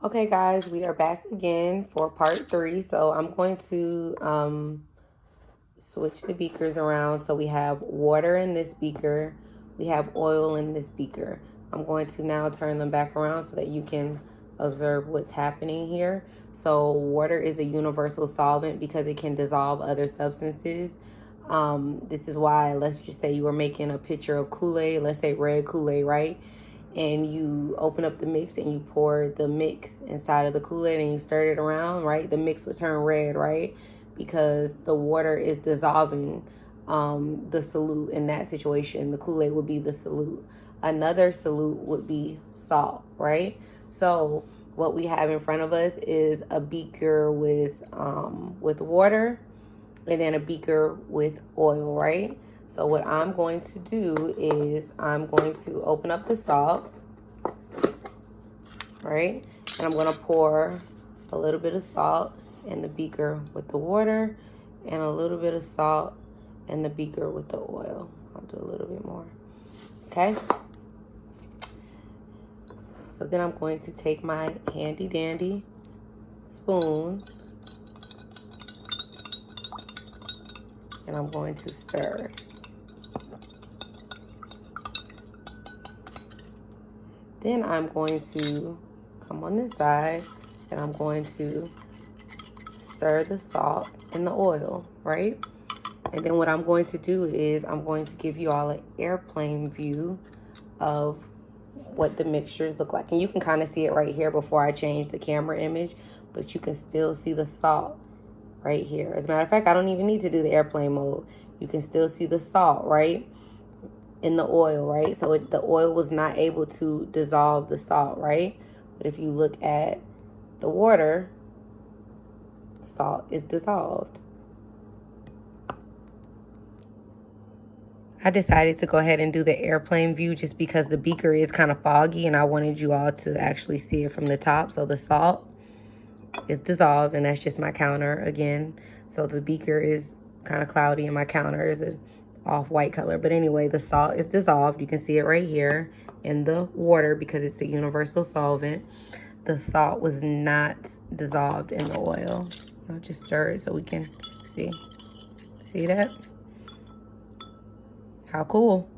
Okay, guys, we are back again for part 3. So I'm going to switch the beakers around. So we have water in this beaker. We have oil in this beaker. I'm going to now turn them back around so that you can observe what's happening here. So water is a universal solvent because it can dissolve other substances. This is why, let's just say you were making a pitcher of Kool-Aid, let's say red Kool-Aid, right? And you open up the mix and you pour the mix inside of the Kool-Aid and you stir it around, right? The mix would turn red, right? Because the water is dissolving the solute in that situation. The Kool-Aid would be the solute. Another solute would be salt, right? So what we have in front of us is a beaker with water and then a beaker with oil, right? So what I'm going to do is I'm going to open up the salt, right? And I'm going to pour a little bit of salt in the beaker with the water and a little bit of salt in the beaker with the oil. I'll do a little bit more, okay? So then I'm going to take my handy dandy spoon and I'm going to stir. Then I'm going to come on this side and I'm going to stir the salt and the oil, right? And then what I'm going to do is I'm going to give you all an airplane view of what the mixtures look like. And you can kind of see it right here before I change the camera image, but you can still see the salt right here. As a matter of fact, I don't even need to do the airplane mode. You can still see the salt, right? In the oil, right? So the oil was not able to dissolve the salt, right? But if you look at the water, salt is dissolved. I decided to go ahead and do the airplane view just because the beaker is kind of foggy and I wanted you all to actually see it from the top. So the salt is dissolved and that's just my counter again. So the beaker is kind of cloudy and my counter is a off-white color. But anyway, the salt is dissolved. You can see it right here in the water because it's a universal solvent. The salt was not dissolved in the oil. I'll just stir it so we can see. See that? How cool.